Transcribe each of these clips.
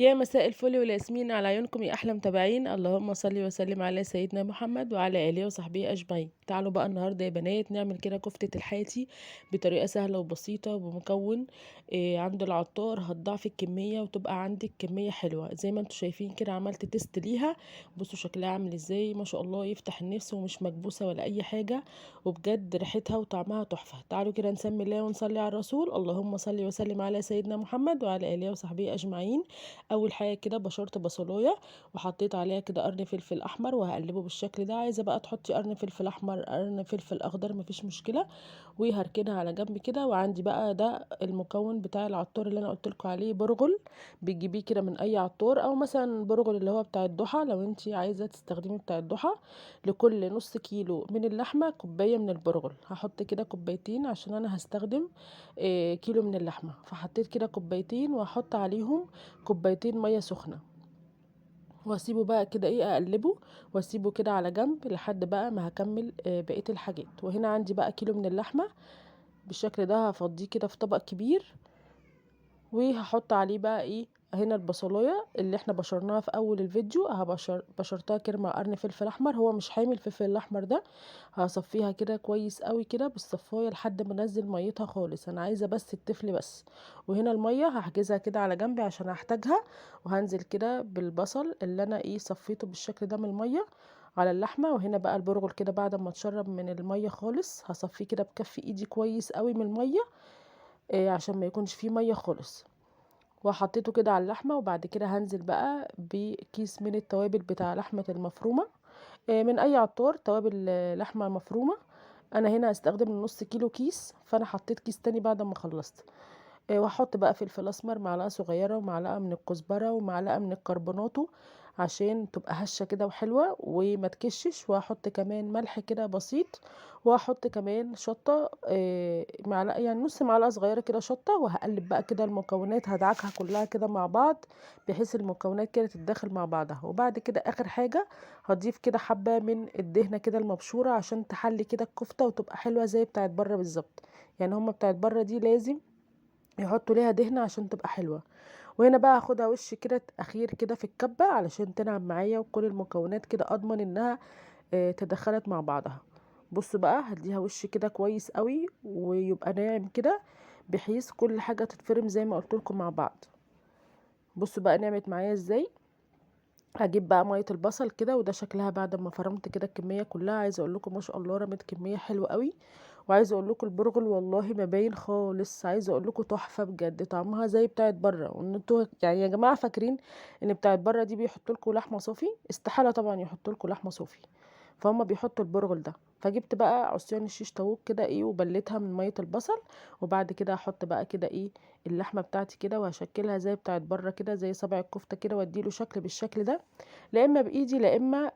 يا مساء الفل والياسمين على عيونكم يا احلى متابعين. اللهم صل وسلم على سيدنا محمد وعلى اله وصحبه اجمعين. تعالوا بقى النهارده يا بنات نعمل كده كفته الحاتي بطريقه سهله وبسيطه وبمكون عند العطار. هتضاعف الكميه وتبقى عندك كميه حلوه زي ما انتم شايفين كده. عملت تيست ليها، بصوا شكلها عامل ازاي، ما شاء الله يفتح النفس ومش مكبوسه ولا اي حاجه، وبجد ريحتها وطعمها تحفه. تعالوا كده نسمي الله ونصلي على الرسول. اللهم صل وسلم على سيدنا محمد وعلى اله وصحبه اجمعين. اول حاجه كده بشرت بصلايه وحطيت عليها كده قرن فلفل احمر وهقلبه بالشكل ده. عايزه بقى تحطي قرن فلفل احمر قرن فلفل اخضر مفيش مشكله، وهركنها على جنب كده. وعندي بقى ده المكون بتاع العطار اللي انا قلت لكم عليه، برغل. بتجيبيه كده من اي عطار، او مثلا برغل اللي هو بتاع الضحى لو انت عايزه تستخدمي بتاع الضحى. لكل نص كيلو من اللحمه كوبايه من البرغل. هحط كده كوبايتين عشان انا هستخدم كيلو من اللحمه، فحطيت كده كوبايتين وهحط عليهم كوبايتين ميه سخنه، واسيبه بقى كده اقلبه واسيبه كده على جنب لحد بقى ما هكمل بقيه الحاجات. وهنا عندي بقى كيلو من اللحمه بالشكل ده، هفضيه كده في طبق كبير، وهحط عليه بقى هنا البصلايه اللي احنا بشرناها في اول الفيديو. بشرتها كده مع قرن فلفل احمر، هو مش حامي الفلفل الاحمر ده. هصفيها كده كويس قوي كده بالصفايه لحد ما انزل ميتها خالص، انا عايزه بس التفل بس. وهنا الميه هحجزها كده على جنبي عشان هحتاجها. وهنزل كده بالبصل اللي انا صفيته بالشكل ده من الميه على اللحمه. وهنا بقى البرغل كده بعد ما اتشرب من الميه خالص هصفيه كده بكف ايدي كويس قوي من الميه، عشان ما يكونش فيه ميه خالص. وحطيته كده على اللحمه. وبعد كده هنزل بقى بكيس من التوابل بتاع لحمه المفرومه، من اي عطار توابل لحمه مفرومه. انا هنا هستخدم نص كيلو كيس، فانا حطيت كيس تاني بعد ما خلصت. واحط بقى فلفل اسمر معلقه صغيره ومعلقه من الكزبره ومعلقه من الكربوناتو عشان تبقى هشه كده وحلوه وما تكشش. واحط كمان ملح كده بسيط، واحط كمان شطه معلقه، يعني نص معلقه صغيره كده شطه. وهقلب بقى كده المكونات، هدعكها كلها كده مع بعض بحيث المكونات كده تتداخل مع بعضها. وبعد كده اخر حاجه هضيف كده حبه من الدهنه كده المبشوره عشان تحلي كده الكفته وتبقى حلوه زي بتاعت بره بالظبط. يعني هما بتاعت بره دي لازم يحطوا ليها دهنة عشان تبقى حلوة. وهنا بقى هاخدها وش كده اخير كده في الكبة علشان تنعم معايا، وكل المكونات كده اضمن انها تدخلت مع بعضها. بصوا بقى هديها وش كده كويس قوي ويبقى ناعم كده بحيث كل حاجة تتفرم زي ما قلت لكم مع بعض. بصوا بقى نعمت معايا ازاي. هجيب بقى ميه البصل كده، وده شكلها بعد ما فرمت كده الكميه كلها. عايزه اقول لكم ما شاء الله رمت كميه حلوه قوي. وعايزه اقول لكم البرغل والله ما باين خالص. عايزه اقول لكم تحفه بجد، طعمها زي بتاعت بره. وان انتوا يعني يا جماعه فاكرين ان بتاعت بره دي بيحطوا لكم لحمه صافي؟ استحاله طبعا يحطوا لكم لحمه صافي، فهم بيحطوا البرغل ده. فجبت بقى عصيان الشيش طاووق كده وبليتها من ميه البصل. وبعد كده هحط بقى كده اللحمه بتاعتي كده، وهشكلها زي بتاعت بره كده زي صبع الكفته كده، واديله شكل بالشكل ده. لا اما بايدي لا اما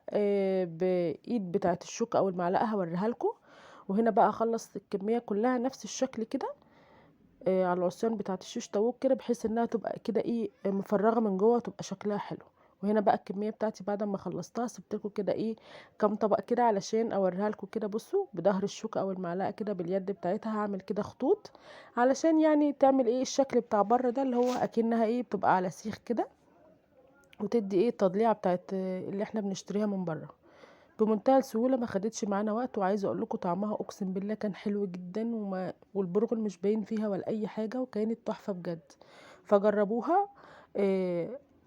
بايد بتاعه الشوكه او المعلقه، هوريها لكم. وهنا بقى اخلص الكميه كلها نفس الشكل كده على العصيان بتاعه الشيش طاووق كده بحيث انها تبقى كده مفرغه من جوه وتبقى شكلها حلو. وهنا بقى الكميه بتاعتي بعد ما خلصتها سبت لكم كده كام طبق كده علشان اوريها لكم كده. بصوا بظهر الشوكه او المعلقه كده باليد بتاعتها هعمل كده خطوط علشان يعني تعمل الشكل بتاع بره ده اللي هو اكنها بتبقى على سيخ كده، وتدي التضليعه بتاعت اللي احنا بنشتريها من بره بمنتهى السهوله. ما خدتش معانا وقت. وعايزه اقول لكم طعمها اقسم بالله كان حلو جدا، والبرغل مش باين فيها ولا اي حاجه، وكانت تحفه بجد. فجربوها،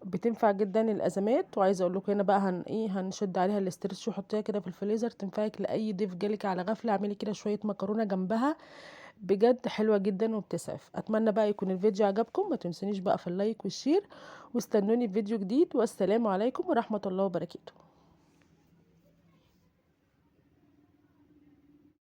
بتنفع جدا الازمات. وعايزه اقول لكم هنا بقى هنشد عليها الاسترتش وحطيها كده في الفريزر، تنفعك لاي ضيف جالك على غفله. اعملي كده شويه مكرونه جنبها، بجد حلوة جدا وبتسعف. اتمنى بقى يكون الفيديو عجبكم، ما تنسونيش بقى في اللايك والشير، واستنوني في فيديو جديد. والسلام عليكم ورحمة الله وبركاته.